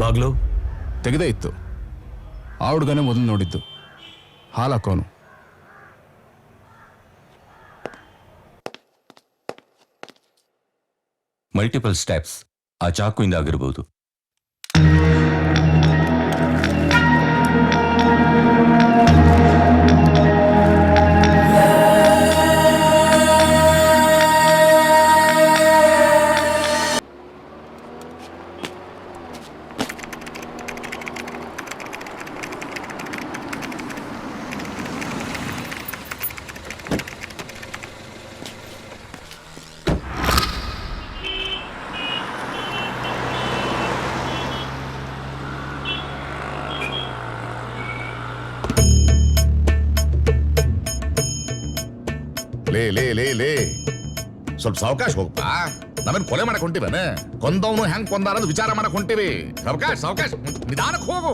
ಬಾಗ್ಲು ತೆಗೆದೇ ಇತ್ತು. ಆ ಹುಡುಗನೇ ಮೊದಲು ನೋಡಿದ್ದು. ಹಾಲು ಹಾಕೋನು. ಮಲ್ಟಿಪಲ್ ಸ್ಟೆಪ್ಸ್ ಆ ಚಾಕುವಿಂದ ಆಗಿರ್ಬೋದು. ಲೇ ಲೇ ಲೇ ಲೇ ಸ್ವಲ್ಪ ಸಾವಕಾಶ ಹೋಗಪ್ಪ. ನಾವೇನ್ ಕೊಲೆ ಮಾಡಕ್ ಹೊಂಟಿವೇನೆ? ಕೊಂದವನು ಹೆಂಗ್ ಕೊಂದಾರ ಅಂತ ವಿಚಾರ ಮಾಡಕ್ ಹೊಂಟಿವಿ. ಸಾವಕಾಶ ಸಾವಕಾಶ, ನಿಧಾನಕ್ಕೆ ಹೋಗು.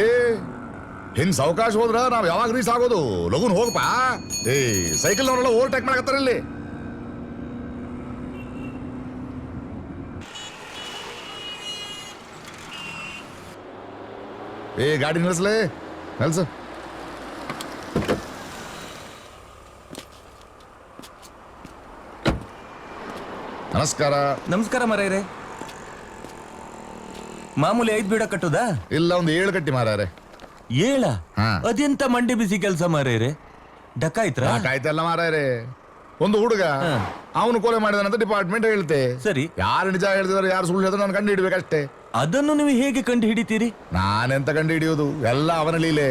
ಏ ಹಿಂಗ್ ಸಾವಕಾಶ ಹೋದ್ರ ನಾವ್ ಯಾವಾಗ ರೀಸ್ ಆಗೋದು? ಲಗುನ್ ಹೋಗಪ್ಪ. ಏ ಸೈಕಲ್ ಅವರೆಲ್ಲ ಓವರ್ಟೇಕ್ ಮಾಡಕತ್ತಾರ ಇಲ್ಲಿ. ಏ ಗಾಡಿ ನಿಲ್ಲಿಸ್ಲೇ, ನಿಲ್ಸು. ನಮಸ್ಕಾರ. ನಮಸ್ಕಾರ ಮರೇರೆ. ಮಾಮೂಲಿ 5 ಬೀಡ ಕಟ್ಟುದಾ? ಇಲ್ಲ, ಒಂದು 7 ಕಟ್ಟಿ ಮಾರಾರೆ. 7? ಹಾ. ಅದೆಂತ ಮಂಡಿ ಬಿಸಿ ಕೆಲಸ ಮರೇರೆ? ಡಕಾಯ್ತ್ರ? ಕಾಯ್ತಲ್ಲ ಮಾರಾರೆ. ಒಂದು ಹುಡುಗ ಅವನು ಕೊಲೆ ಮಾಡಿದಾನಂತ ಡಿಪಾರ್ಟ್ಮೆಂಟ್ ಹೇಳ್ತೆ. ಸರಿ, ಯಾರು ನಿಜ ಹೇಳ್ತಿದಾರೆ ಯಾರು ಸುಳ್ಳು ಹೇಳಿದ್ರೆ ನಾನು ಕಂಡು ಹಿಡಿಬೇಕಷ್ಟೇ. ಅದನ್ನು ನೀವು ಹೇಗೆ ಕಂಡು ಹಿಡಿತೀರಿ? ನಾನೆಂತ ಕಂಡು ಹಿಡಿಯೋದು? ಎಲ್ಲ ಅವನ ಲೀಲೆ.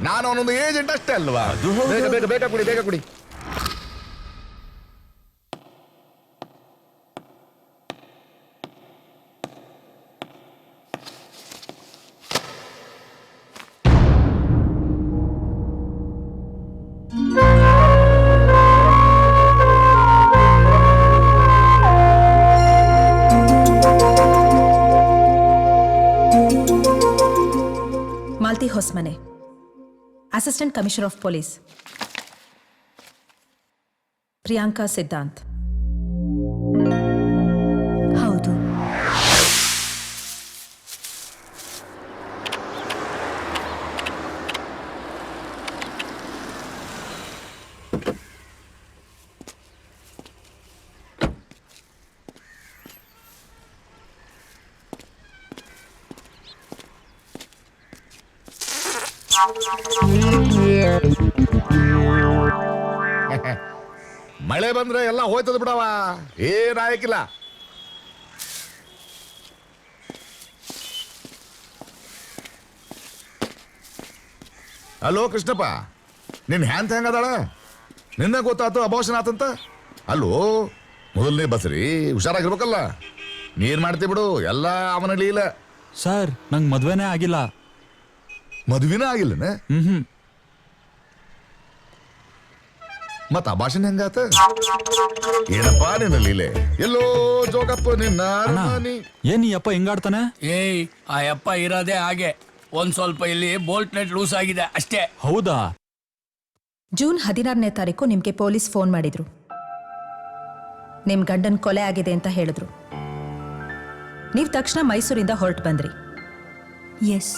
ನಾನು ಅವನೊಂದು ಏಜೆಂಟ್ ಅಷ್ಟೇ ಅಲ್ವಾ? ಅದು ಹೌದು. ಬೇಗ ಬೇಗ ಬೇಗ ಕುಡಿ, ಬೇಗ ಕುಡಿ. Malti Hosmane, assistant commissioner of police. Priyanka Siddhant. ಹೌದು. ಮಳೆ ಬಂದ್ರೆ ಎಲ್ಲ ಹೋಯ್ತದ ಬಿಡವ, ಏನಾಯಕಿಲ್ಲ. ಅಲ್ಲೋ ಕೃಷ್ಣಪ್ಪ, ನಿನ್ ಹ್ಯಾಂತ ಹೆಂಗದಾಳ? ನಿನ್ನ ಗೊತ್ತಾತು ಅಬೋಷನ್ ಆತಂತ? ಅಲ್ಲೋ ಮೊದಲನೇ ಬಸ್ರಿ, ಹುಷಾರಾಗಿರ್ಬೇಕಲ್ಲ. ನೀನ್ ಮಾಡ್ತಿ ಬಿಡು, ಎಲ್ಲ ಅವನ ಲೀಲ. ಸರ್, ನಂಗೆ ಮದ್ವೆನೇ ಆಗಿಲ್ಲ. ಮದುವಿನ ಆಗಿಲ್ಲನ? ಮತ್ತ ಆ ಭಾಷಣ ಹೆಂಗಾತ? ಏನಪ್ಪ ನಿನ್ನ ಲೀಲೆ? ಎಲ್ಲೋ ಜೋಗಪ್ಪ ನಿನ್ನ ಅರಮನೆ. ಏನ್ ಈ ಅಪ್ಪ ಹಿಂಗಾಡ್ತಾನೆ? ಏಯ್, ಆ ಯಪ್ಪ ಇರೋದೇ ಹಾಗೆ. ಒಂದ್ ಸ್ವಲ್ಪ ಇಲ್ಲಿ ಬೋಲ್ಟ್ ನೆಟ್ ಲೂಸ್ ಆಗಿದೆ ಅಷ್ಟೇ. ಹೌದಾ? ಜೂನ್ 16ನೇ ತಾರೀಕು ನಿಮ್ಗೆ ಪೊಲೀಸ್ ಫೋನ್ ಮಾಡಿದ್ರು. ನಿಮ್ ಗಂಡನ್ ಕೊಲೆ ಆಗಿದೆ ಅಂತ ಹೇಳಿದ್ರು. ನೀವು ತಕ್ಷಣ ಮೈಸೂರಿಂದ ಹೊರಟು ಬಂದ್ರಿ. ಎಸ್.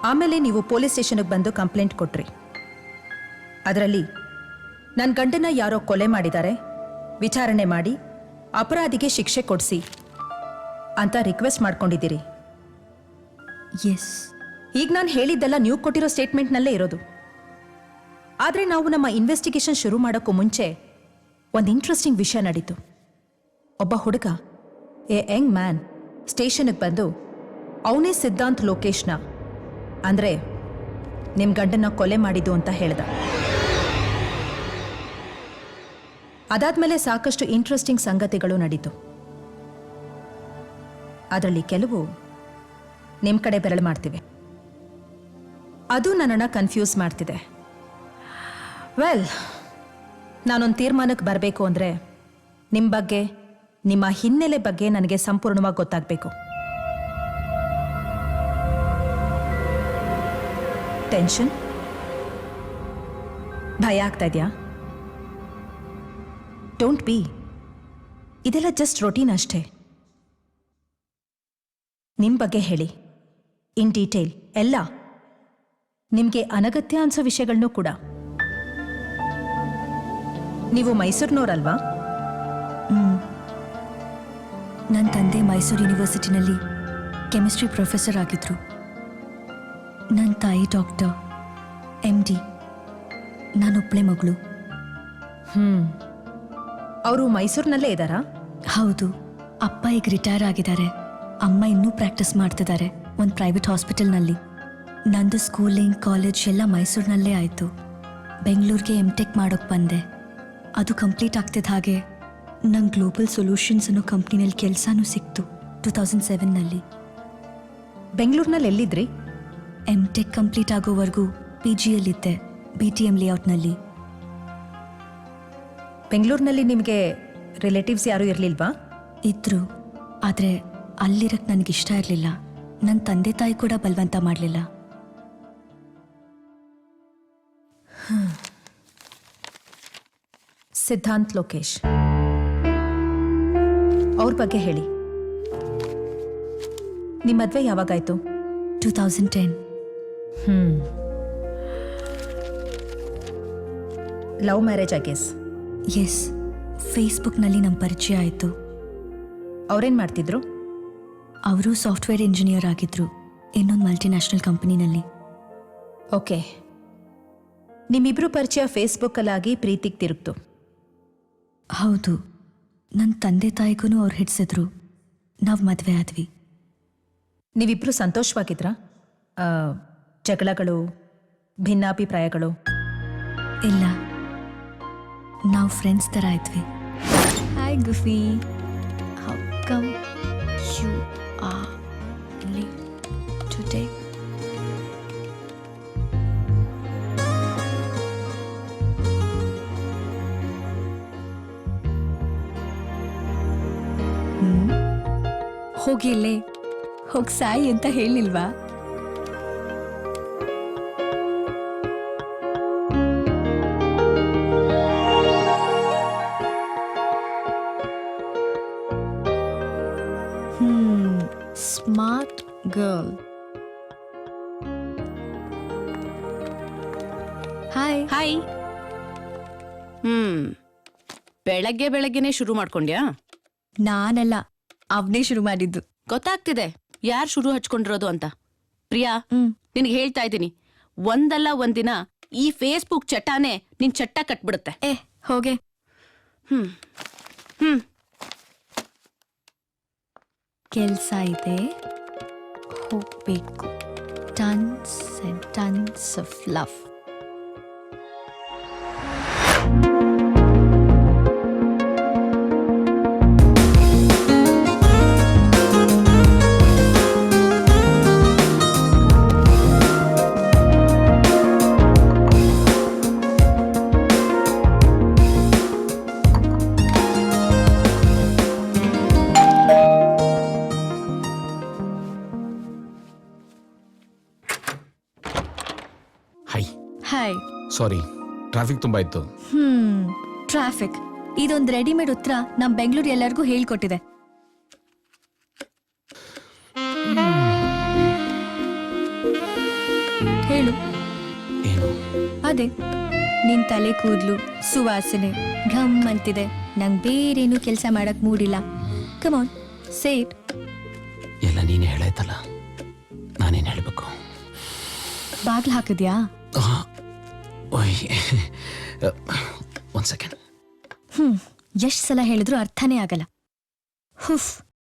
ಆಮೇಲೆ ನೀವು ಪೊಲೀಸ್ ಸ್ಟೇಷನ್ಗೆ ಬಂದು ಕಂಪ್ಲೇಂಟ್ ಕೊಟ್ರಿ. ಅದರಲ್ಲಿ ನನ್ನ ಗಂಡನ ಯಾರೋ ಕೊಲೆ ಮಾಡಿದ್ದಾರೆ, ವಿಚಾರಣೆ ಮಾಡಿ ಅಪರಾಧಿಗೆ ಶಿಕ್ಷೆ ಕೊಡಿಸಿ ಅಂತ ರಿಕ್ವೆಸ್ಟ್ ಮಾಡ್ಕೊಂಡಿದ್ದೀರಿ. ಎಸ್. ಈಗ ನಾನು ಹೇಳಿದ್ದೆಲ್ಲ ನೀವು ಕೊಟ್ಟಿರೋ ಸ್ಟೇಟ್ಮೆಂಟ್ನಲ್ಲೇ ಇರೋದು. ಆದರೆ ನಾವು ನಮ್ಮ ಇನ್ವೆಸ್ಟಿಗೇಷನ್ ಶುರು ಮಾಡೋಕ್ಕೂ ಮುಂಚೆ ಒಂದು ಇಂಟ್ರೆಸ್ಟಿಂಗ್ ವಿಷಯ ನಡೀತು. ಒಬ್ಬ ಹುಡುಗ, ಎ ಯಂಗ್ ಮ್ಯಾನ್, ಸ್ಟೇಷನ್ಗೆ ಬಂದು ಅವನೇ ಸಿದ್ಧಾಂತ್ ಲೋಕೇಶ್ನ, ಅಂದರೆ ನಿಮ್ಮ ಗಂಡನ್ನ ಕೊಲೆ ಮಾಡಿದ್ದು ಅಂತ ಹೇಳ್ದ. ಅದಾದ್ಮೇಲೆ ಸಾಕಷ್ಟು ಇಂಟ್ರೆಸ್ಟಿಂಗ್ ಸಂಗತಿಗಳು ನಡೀತು. ಅದರಲ್ಲಿ ಕೆಲವು ನಿಮ್ಮ ಕಡೆ ಬೆರಳು ಮಾಡ್ತಿವೆ. ಅದು ನನ್ನನ್ನು ಕನ್ಫ್ಯೂಸ್ ಮಾಡ್ತಿದೆ. ವೆಲ್, ನಾನೊಂದು ತೀರ್ಮಾನಕ್ಕೆ ಬರಬೇಕು ಅಂದರೆ ನಿಮ್ಮ ಬಗ್ಗೆ ನಿಮ್ಮ ಹಿನ್ನೆಲೆ ಬಗ್ಗೆ ನನಗೆ ಸಂಪೂರ್ಣವಾಗಿ ಗೊತ್ತಾಗಬೇಕು. ಟೆನ್ಷನ್, ಭಯ ಆಗ್ತಾ ಇದೆಯಾ? Don't be. ಇದೆಲ್ಲ ಜಸ್ಟ್ ರೊಟೀನ್ ಅಷ್ಟೇ. ನಿಮ್ಮ ಬಗ್ಗೆ ಹೇಳಿ, ಇನ್ ಡೀಟೇಲ್ ಎಲ್ಲ. ನಿಮಗೆ ಅನಗತ್ಯ ಅನ್ಸೋ ವಿಷಯಗಳನ್ನೂ ಕೂಡ. ನೀವು ಮೈಸೂರಿನವರಲ್ವಾ? ನನ್ನ ತಂದೆ ಮೈಸೂರು ಯೂನಿವರ್ಸಿಟಿನಲ್ಲಿ ಕೆಮಿಸ್ಟ್ರಿ ಪ್ರೊಫೆಸರ್ ಆಗಿದ್ರು. ನನ್ನ ತಾಯಿ ಡಾಕ್ಟರ್, MD. ನಾನೊಬ್ಬಳೆ ಮಗಳು. ಅವರು ಮೈಸೂರಿನಲ್ಲೇ ಇದ್ದಾರಾ? ಹೌದು. ಅಪ್ಪ ಈಗ ರಿಟೈರ್ ಆಗಿದ್ದಾರೆ. ಅಮ್ಮ ಇನ್ನೂ ಪ್ರಾಕ್ಟೀಸ್ ಮಾಡ್ತಿದ್ದಾರೆ ಒಂದು ಪ್ರೈವೇಟ್ ಹಾಸ್ಪಿಟಲ್ನಲ್ಲಿ. ನಂದು ಸ್ಕೂಲಿಂಗ್, ಕಾಲೇಜ್ ಎಲ್ಲ ಮೈಸೂರಿನಲ್ಲೇ ಆಯಿತು. ಬೆಂಗಳೂರಿಗೆ MTech ಮಾಡೋಕ್ಕೆ ಬಂದೆ. ಅದು ಕಂಪ್ಲೀಟ್ ಆಗ್ತಿದ್ದ ಹಾಗೆ ನಂಗೆ ಗ್ಲೋಬಲ್ ಸೊಲ್ಯೂಷನ್ಸ್ ಅನ್ನೋ ಕಂಪ್ನಿನಲ್ಲಿ ಕೆಲಸನೂ ಸಿಕ್ತು 2007ನಲ್ಲಿ. ಬೆಂಗಳೂರಿನಲ್ಲಿ ಎಲ್ಲಿದ್ರಿ? MTech ಕಂಪ್ಲೀಟ್ ಆಗೋವರೆಗೂ PGಯಲ್ಲಿದ್ದೆ, BTM ಲೇಔಟ್ನಲ್ಲಿ. ಬೆಂಗಳೂರಿನಲ್ಲಿ ನಿಮಗೆ ರಿಲೇಟಿವ್ಸ್ ಯಾರೂ ಇರಲಿಲ್ವಾ? ಇದ್ರು, ಆದರೆ ಅಲ್ಲಿರಕ್ಕೆ ನನಗಿಷ್ಟ ಇರಲಿಲ್ಲ. ನನ್ನ ತಂದೆ ತಾಯಿ ಕೂಡ ಬಲವಂತ ಮಾಡಲಿಲ್ಲ. ಸಿದ್ಧಾಂತ್ ಲೋಕೇಶ್, ಅವ್ರ ಬಗ್ಗೆ ಹೇಳಿ. ನಿಮ್ಮ ಮದುವೆ ಯಾವಾಗಾಯ್ತು? 2010. Love marriage I guess. Yes, ಫೇಸ್ಬುಕ್ನಲ್ಲಿ ನಮ್ಮ ಪರಿಚಯ ಆಯಿತು. ಅವ್ರೇನು ಮಾಡ್ತಿದ್ರು? ಅವರು ಸಾಫ್ಟ್ವೇರ್ ಇಂಜಿನಿಯರ್ ಆಗಿದ್ರು ಇನ್ನೊಂದು ಮಲ್ಟಿನ್ಯಾಷನಲ್ ಕಂಪನಿನಲ್ಲಿ. ಓಕೆ. ನಿಮ್ಮಿಬ್ರು ಪರಿಚಯ ಫೇಸ್ಬುಕ್ಕಲ್ಲಾಗಿ ಪ್ರೀತಿಗೆ ತಿರುಗ್ತು. ಹೌದು. ನನ್ನ ತಂದೆ ತಾಯಿಗೂ ಅವ್ರು ಹಿಡಿಸಿದ್ರು. ನಾವು ಮದುವೆ ಆದ್ವಿ. ನೀವಿಬ್ರು ಸಂತೋಷವಾಗಿದ್ರಾ? ಜಗಳಗಳು, ಭಿನ್ನಾಭಿಪ್ರಾಯಗಳು? ಇಲ್ಲ, ನಾವು ಫ್ರೆಂಡ್ಸ್ ಥರ ಇದ್ವಿ. Hi Gufi, how come you are late today? ಹೋಗಿಲ್ಲೇ, ಹೋಗಿ ಸಾಯಿ ಅಂತ ಹೇಳಿಲ್ವಾ? Smart girl. ಹಾಯ್. ಹಾಯ್. ಬೆಳಗ್ಗೆನೆ ಶುರು ಮಾಡ್ಕೊಂಡ್ಯಾ? ನಾನಲ್ಲ, ಅವನೇ ಶುರು ಮಾಡಿದ್ದು. ಗೊತ್ತಾಗ್ತಿದೆ ಯಾರು ಶುರು ಹಚ್ಕೊಂಡಿರೋದು ಅಂತ. ಪ್ರಿಯಾ, ನಿನಗೆ ಹೇಳ್ತಾ ಇದ್ದೀನಿ, ಒಂದಲ್ಲ ಒಂದಿನ ಈ ಫೇಸ್ಬುಕ್ ಚಟಾನೆ ನಿನ್ ಚಟ್ಟ ಕಟ್ಬಿಡುತ್ತೆ. ಹೋಗೆ. ಕೆಲ್ಸ ಇದೆ, ಹೋಗ್ಬೇಕು. Tons and tons of love. Hi. Sorry, traffic ತುಂಬ ಇತ್ತು. ಟ್ರಾಫಿಕ್ ಇದೊಂದು ರೆಡಿಮೇಡ್ ಉತ್ತರ ನಮ್ ಬೆಂಗಳೂರು ಎಲ್ಲರಿಗೂ ಹೇಳ್ಕೊಟ್ಟಿದೆ. ಹೇಳು. ಏನು? ಅದೇ, ನಿನ್ ತಲೆ ಕೂದ್ಲು ಸುವಾಸನೆ ಘಮ್ ಅಂತಿದೆ. ನಂಗೆ ಬೇರೇನು ಕೆಲಸ ಮಾಡಕ್ ಮೂಡಿಲ್ಲ. Come on, say it. ಎಲ್ಲ ನೀನೇ ಹೇಳಾಯ್ತಲ್ಲ, ನಾನೇನು ಹೇಳಬೇಕು? ಬಾಗ್ಲು ಹಾಕಿದ್ಯಾ? ಒಂದು ಸೆಕೆಂಡ್. ಎಷ್ಟು ಸಲ ಹೇಳಿದ್ರು ಅರ್ಥನೇ ಆಗಲ್ಲ. ಹುಫ್.